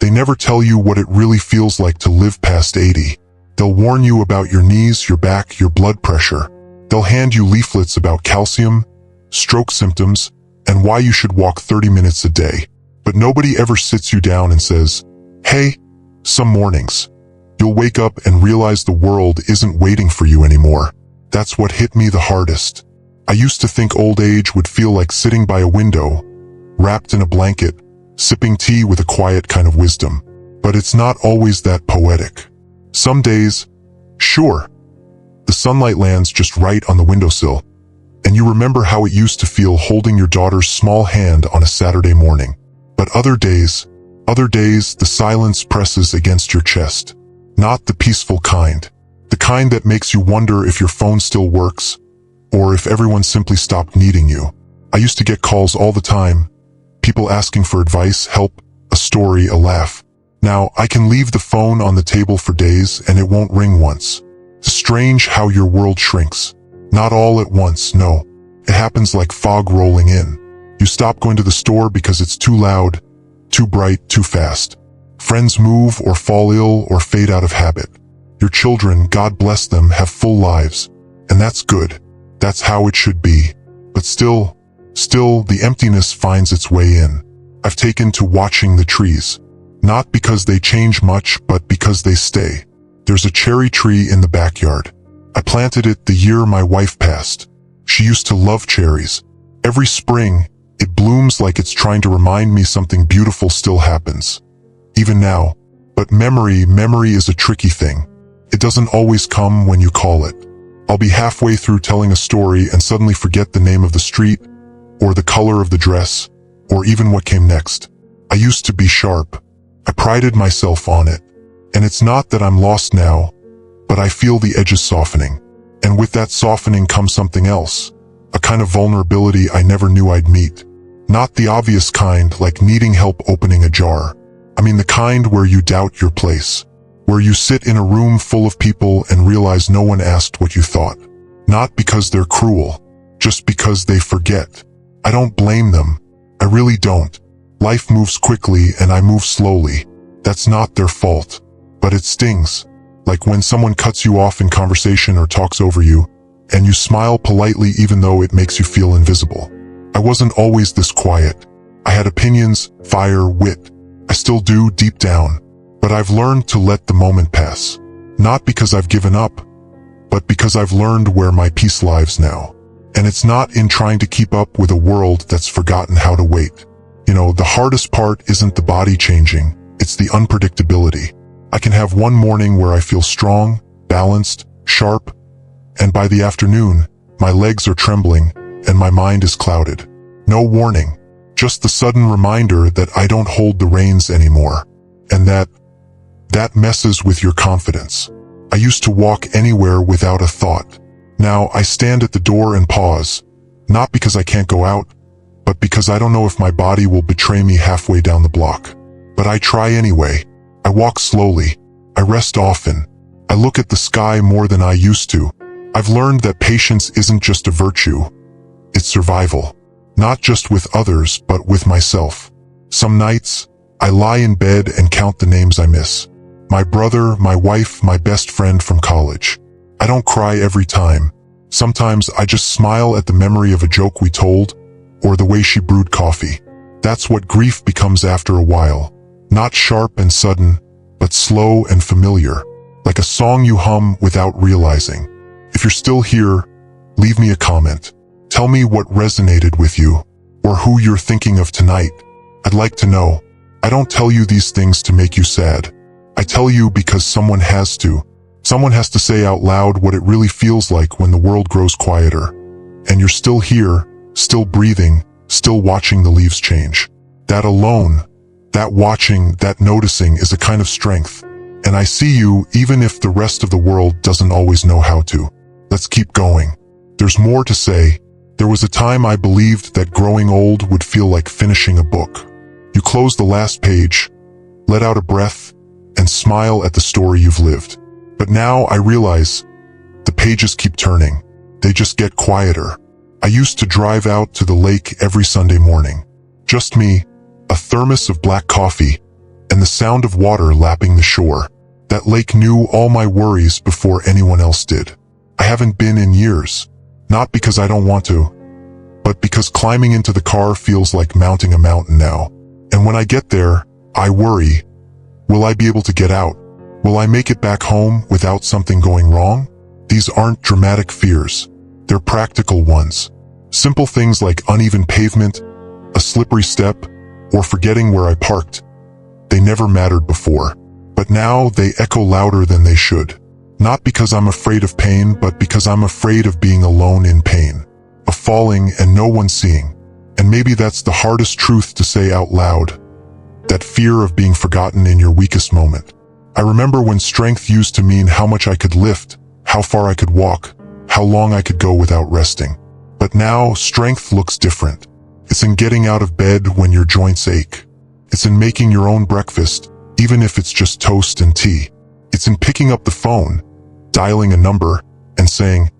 They never tell you what it really feels like to live past 80. They'll warn you about your knees, your back, your blood pressure. They'll hand you leaflets about calcium, stroke symptoms, and why you should walk 30 minutes a day. But nobody ever sits you down and says, hey, some mornings, you'll wake up and realize the world isn't waiting for you anymore. That's what hit me the hardest. I used to think old age would feel like sitting by a window, wrapped in a blanket, sipping tea with a quiet kind of wisdom. But it's not always that poetic. Some days, sure, the sunlight lands just right on the windowsill, and you remember how it used to feel holding your daughter's small hand on a Saturday morning. But other days, the silence presses against your chest. Not the peaceful kind. The kind that makes you wonder if your phone still works, or if everyone simply stopped needing you. I used to get calls all the time, people asking for advice, help, a story, a laugh. Now, I can leave the phone on the table for days and it won't ring once. It's strange how your world shrinks. Not all at once, no. It happens like fog rolling in. You stop going to the store because it's too loud, too bright, too fast. Friends move or fall ill or fade out of habit. Your children, God bless them, have full lives. And that's good. That's how it should be. But still, the emptiness finds its way in. I've taken to watching the trees. Not because they change much, but because they stay. There's a cherry tree in the backyard. I planted it the year my wife passed. She used to love cherries. Every spring, it blooms like it's trying to remind me something beautiful still happens. Even now. But memory is a tricky thing. It doesn't always come when you call it. I'll be halfway through telling a story and suddenly forget the name of the street, or the color of the dress, or even what came next. I used to be sharp. I prided myself on it. And it's not that I'm lost now, but I feel the edges softening. And with that softening comes something else, a kind of vulnerability I never knew I'd meet. Not the obvious kind, like needing help opening a jar. I mean the kind where you doubt your place, where you sit in a room full of people and realize no one asked what you thought. Not because they're cruel, just because they forget. I don't blame them. I really don't. Life moves quickly and I move slowly. That's not their fault. But it stings. Like when someone cuts you off in conversation or talks over you, and you smile politely even though it makes you feel invisible. I wasn't always this quiet. I had opinions, fire, wit. I still do deep down. But I've learned to let the moment pass. Not because I've given up, but because I've learned where my peace lives now. And it's not in trying to keep up with a world that's forgotten how to wait. You know, the hardest part isn't the body changing, it's the unpredictability. I can have one morning where I feel strong, balanced, sharp, and by the afternoon, my legs are trembling and my mind is clouded. No warning, just the sudden reminder that I don't hold the reins anymore, and that messes with your confidence. I used to walk anywhere without a thought. Now I stand at the door and pause, not because I can't go out, but because I don't know if my body will betray me halfway down the block. But I try anyway. I walk slowly. I rest often. I look at the sky more than I used to. I've learned that patience isn't just a virtue. It's survival. Not just with others, but with myself. Some nights, I lie in bed and count the names I miss. My brother, my wife, my best friend from college. I don't cry every time. Sometimes I just smile at the memory of a joke we told, or the way she brewed coffee. That's what grief becomes after a while. Not sharp and sudden, but slow and familiar, like a song you hum without realizing. If you're still here, leave me a comment. Tell me what resonated with you, or who you're thinking of tonight. I'd like to know. I don't tell you these things to make you sad. I tell you because someone has to. Someone has to say out loud what it really feels like when the world grows quieter. And you're still here, still breathing, still watching the leaves change. That alone, that watching, that noticing is a kind of strength. And I see you even if the rest of the world doesn't always know how to. Let's keep going. There's more to say. There was a time I believed that growing old would feel like finishing a book. You close the last page, let out a breath, and smile at the story you've lived. But now I realize the pages keep turning. They just get quieter. I used to drive out to the lake every Sunday morning. Just me, a thermos of black coffee, and the sound of water lapping the shore. That lake knew all my worries before anyone else did. I haven't been in years, not because I don't want to, but because climbing into the car feels like mounting a mountain now. And when I get there, I worry, will I be able to get out? Will I make it back home without something going wrong? These aren't dramatic fears. They're practical ones. Simple things like uneven pavement, a slippery step, or forgetting where I parked. They never mattered before, but now they echo louder than they should. Not because I'm afraid of pain, but because I'm afraid of being alone in pain, of falling and no one seeing. And maybe that's the hardest truth to say out loud, that fear of being forgotten in your weakest moment. I remember when strength used to mean how much I could lift, how far I could walk, how long I could go without resting. But now, strength looks different. It's in getting out of bed when your joints ache. It's in making your own breakfast, even if it's just toast and tea. It's in picking up the phone, dialing a number, and saying,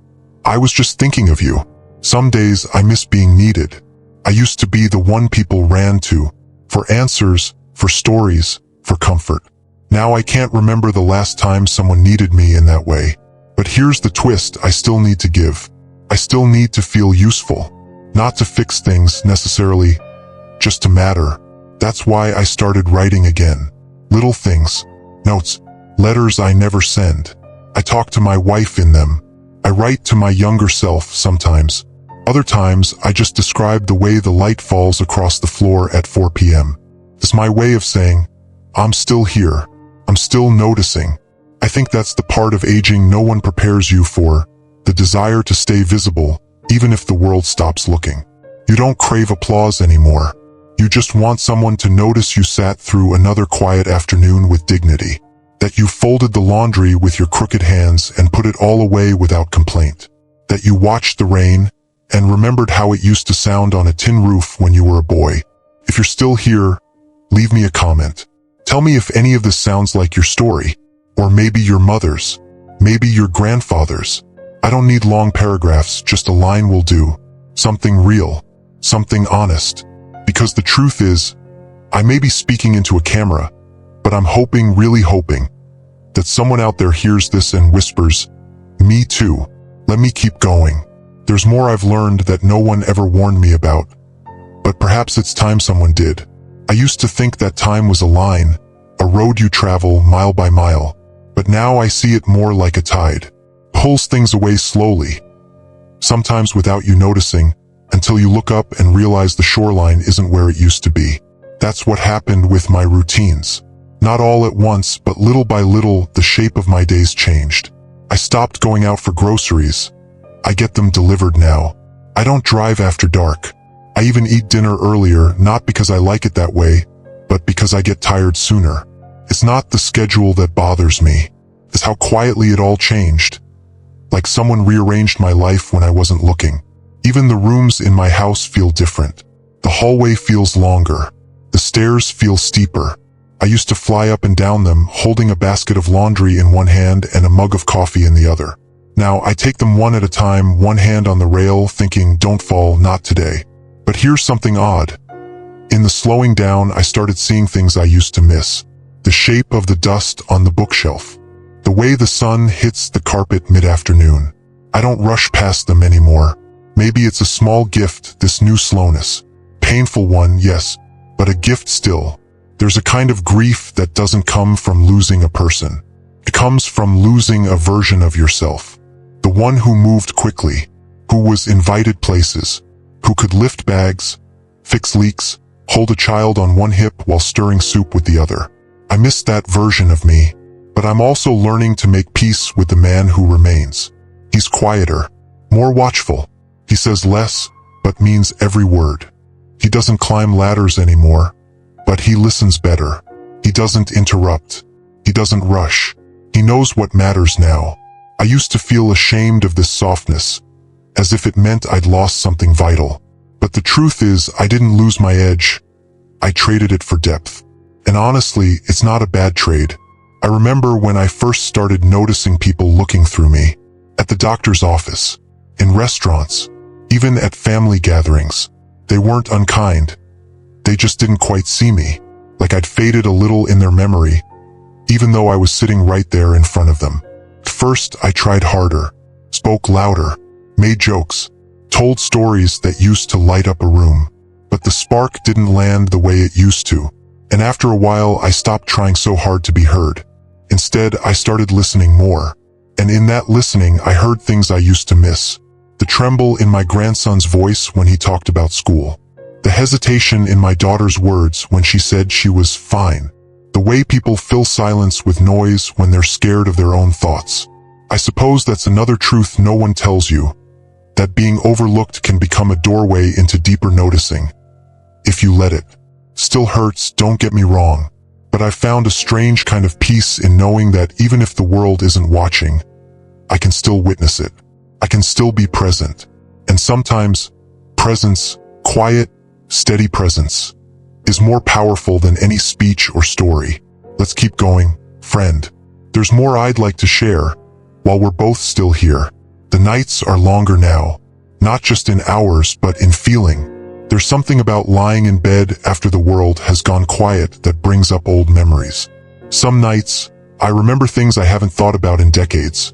"I was just thinking of you." Some days I miss being needed. I used to be the one people ran to, for answers, for stories, for comfort. Now I can't remember the last time someone needed me in that way. But here's the twist I still need to give. I still need to feel useful. Not to fix things necessarily, just to matter. That's why I started writing again. Little things, notes, letters I never send. I talk to my wife in them. I write to my younger self sometimes. Other times I just describe the way the light falls across the floor at 4 p.m. It's my way of saying, I'm still here. I'm still noticing. I think that's the part of aging no one prepares you for, the desire to stay visible, even if the world stops looking. You don't crave applause anymore. You just want someone to notice you sat through another quiet afternoon with dignity, that you folded the laundry with your crooked hands and put it all away without complaint, that you watched the rain and remembered how it used to sound on a tin roof when you were a boy. If you're still here, leave me a comment. Tell me if any of this sounds like your story. Or maybe your mother's, maybe your grandfather's. I don't need long paragraphs, just a line will do. Something real, something honest. Because the truth is, I may be speaking into a camera, but I'm hoping, really hoping, that someone out there hears this and whispers, me too. Let me keep going. There's more I've learned that no one ever warned me about. But perhaps it's time someone did. I used to think that time was a line, a road you travel mile by mile. But now I see it more like a tide. Pulls things away slowly, sometimes without you noticing, until you look up and realize the shoreline isn't where it used to be. That's what happened with my routines. Not all at once, but little by little, the shape of my days changed. I stopped going out for groceries. I get them delivered now. I don't drive after dark. I even eat dinner earlier, not because I like it that way, but because I get tired sooner. It's not the schedule that bothers me. It's how quietly it all changed. Like someone rearranged my life when I wasn't looking. Even the rooms in my house feel different. The hallway feels longer. The stairs feel steeper. I used to fly up and down them, holding a basket of laundry in one hand and a mug of coffee in the other. Now I take them one at a time, one hand on the rail, thinking, don't fall, not today. But here's something odd. In the slowing down, I started seeing things I used to miss. The shape of the dust on the bookshelf. The way the sun hits the carpet mid-afternoon. I don't rush past them anymore. Maybe it's a small gift, this new slowness. Painful one, yes, but a gift still. There's a kind of grief that doesn't come from losing a person. It comes from losing a version of yourself. The one who moved quickly, who was invited places, who could lift bags, fix leaks, hold a child on one hip while stirring soup with the other. I miss that version of me, but I'm also learning to make peace with the man who remains. He's quieter, more watchful. He says less, but means every word. He doesn't climb ladders anymore, but he listens better. He doesn't interrupt. He doesn't rush. He knows what matters now. I used to feel ashamed of this softness, as if it meant I'd lost something vital. But the truth is, I didn't lose my edge. I traded it for depth. And honestly, it's not a bad trade. I remember when I first started noticing people looking through me. At the doctor's office, in restaurants, even at family gatherings. They weren't unkind. They just didn't quite see me. like I'd faded a little in their memory, even though I was sitting right there in front of them. First, I tried harder, spoke louder, made jokes, told stories that used to light up a room. But the spark didn't land the way it used to, and after a while I stopped trying so hard to be heard. Instead, I started listening more, and in that listening I heard things I used to miss. The tremble in my grandson's voice when he talked about school. The hesitation in my daughter's words when she said she was fine. The way people fill silence with noise when they're scared of their own thoughts. I suppose that's another truth no one tells you, that being overlooked can become a doorway into deeper noticing, if you let it. Still hurts, don't get me wrong, but I've found a strange kind of peace in knowing that even if the world isn't watching, I can still witness it. I can still be present. And sometimes, presence, quiet, steady presence, is more powerful than any speech or story. Let's keep going, friend. There's more I'd like to share, while we're both still here. The nights are longer now, not just in hours but in feeling. There's something about lying in bed after the world has gone quiet that brings up old memories. Some nights, I remember things I haven't thought about in decades.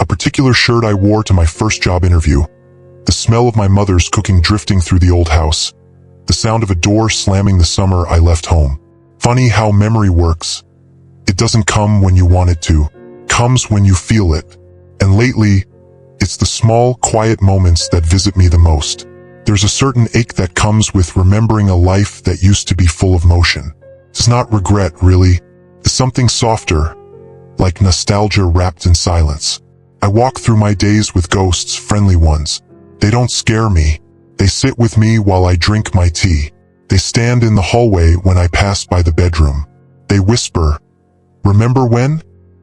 A particular shirt I wore to my first job interview, the smell of my mother's cooking drifting through the old house, the sound of a door slamming the summer I left home. Funny how memory works. It doesn't come when you want it to, comes when you feel it. And lately, it's the small, quiet moments that visit me the most. There's a certain ache that comes with remembering a life that used to be full of motion. It's not regret, really. It's something softer, like nostalgia wrapped in silence. I walk through my days with ghosts, friendly ones. They don't scare me. They sit with me while I drink my tea. They stand in the hallway when I pass by the bedroom. They whisper, "Remember when?"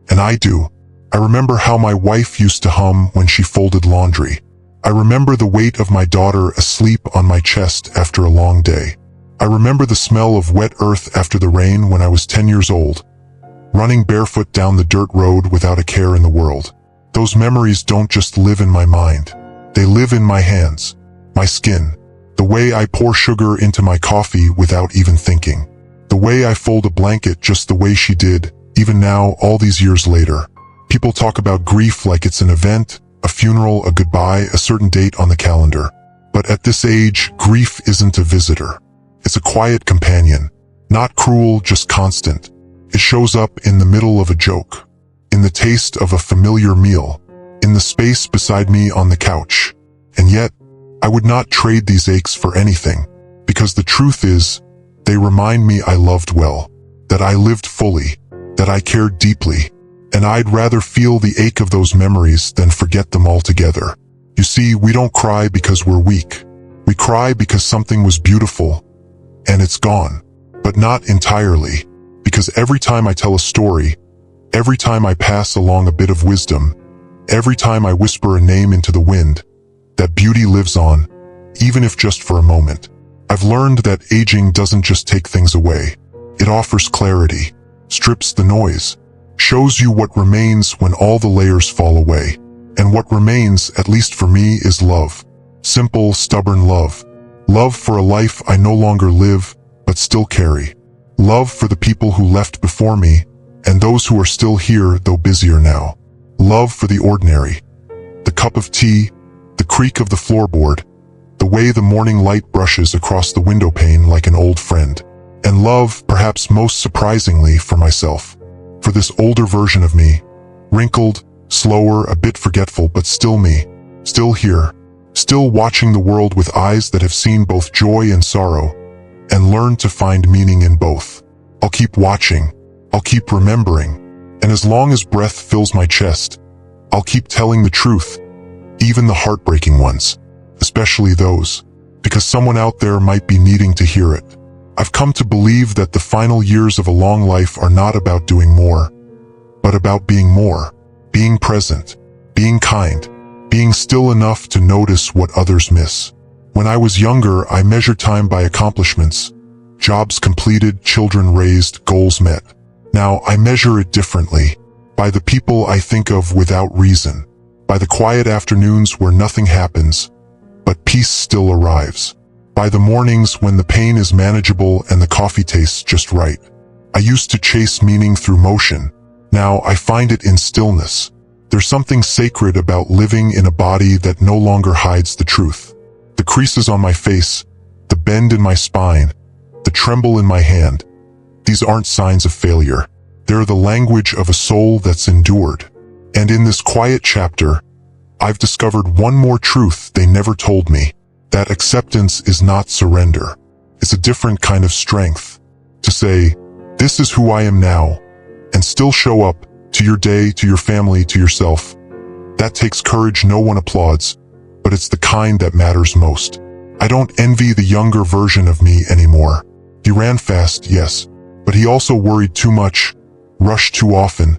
And I do. I remember how my wife used to hum when she folded laundry. I remember the weight of my daughter asleep on my chest after a long day. I remember the smell of wet earth after the rain when I was 10 years old, running barefoot down the dirt road without a care in the world. Those memories don't just live in my mind. They live in my hands, my skin, the way I pour sugar into my coffee without even thinking, the way I fold a blanket just the way she did, even now, all these years later. People talk about grief like it's an event, a funeral, a goodbye, a certain date on the calendar. But at this age, grief isn't a visitor. It's a quiet companion, not cruel, just constant. It shows up in the middle of a joke, in the taste of a familiar meal, in the space beside me on the couch. And yet, I would not trade these aches for anything, because the truth is, they remind me I loved well, that I lived fully, that I cared deeply. And I'd rather feel the ache of those memories than forget them altogether. You see, we don't cry because we're weak. We cry because something was beautiful, and it's gone. But not entirely, because every time I tell a story, every time I pass along a bit of wisdom, every time I whisper a name into the wind, that beauty lives on, even if just for a moment. I've learned that aging doesn't just take things away. It offers clarity, strips the noise, shows you what remains when all the layers fall away. And what remains, at least for me, is love. Simple, stubborn love. Love for a life I no longer live, but still carry. Love for the people who left before me, and those who are still here, though busier now. Love for the ordinary. The cup of tea, the creak of the floorboard, the way the morning light brushes across the window pane like an old friend. And love, perhaps most surprisingly, for myself. For this older version of me, wrinkled, slower, a bit forgetful, but still me, still here, still watching the world with eyes that have seen both joy and sorrow, and learned to find meaning in both. I'll keep watching, I'll keep remembering, and as long as breath fills my chest, I'll keep telling the truth, even the heartbreaking ones, especially those, because someone out there might be needing to hear it. I've come to believe that the final years of a long life are not about doing more, but about being more, being present, being kind, being still enough to notice what others miss. When I was younger, I measured time by accomplishments, jobs completed, children raised, goals met. Now I measure it differently, by the people I think of without reason, by the quiet afternoons where nothing happens, but peace still arrives. by the mornings when the pain is manageable and the coffee tastes just right. I used to chase meaning through motion. Now I find it in stillness. There's something sacred about living in a body that no longer hides the truth. The creases on my face, the bend in my spine, the tremble in my hand. These aren't signs of failure. They're the language of a soul that's endured. And in this quiet chapter, I've discovered one more truth they never told me. That acceptance is not surrender. It's a different kind of strength. To say, this is who I am now, and still show up to your day, to your family, to yourself. That takes courage no one applauds, but it's the kind that matters most. I don't envy the younger version of me anymore. He ran fast, yes, but he also worried too much, rushed too often,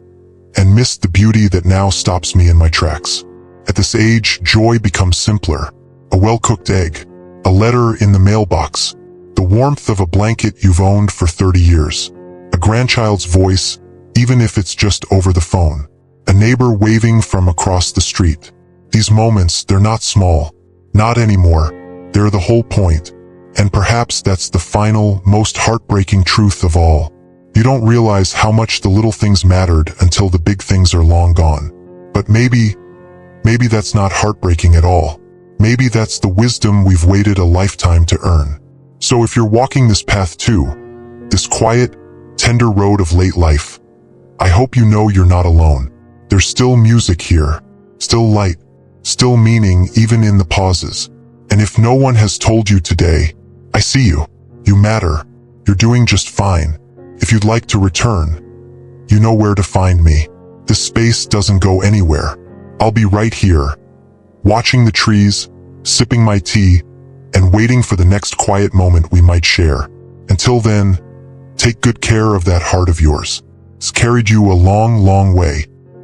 and missed the beauty that now stops me in my tracks. At this age, joy becomes simpler. A well-cooked egg, a letter in the mailbox, the warmth of a blanket you've owned for 30 years, a grandchild's voice, even if it's just over the phone, a neighbor waving from across the street. These moments, they're not small, not anymore. They're the whole point. And perhaps that's the final, most heartbreaking truth of all. You don't realize how much the little things mattered until the big things are long gone. But maybe that's not heartbreaking at all. Maybe that's the wisdom we've waited a lifetime to earn. So if you're walking this path too, this quiet, tender road of late life, I hope you know you're not alone. There's still music here, still light, still meaning even in the pauses. And if no one has told you today, I see you. You matter. You're doing just fine. If you'd like to return, you know where to find me. This space doesn't go anywhere. I'll be right here, watching the trees, sipping my tea, and waiting for the next quiet moment we might share. Until then, take good care of that heart of yours. It's carried you a long, long way.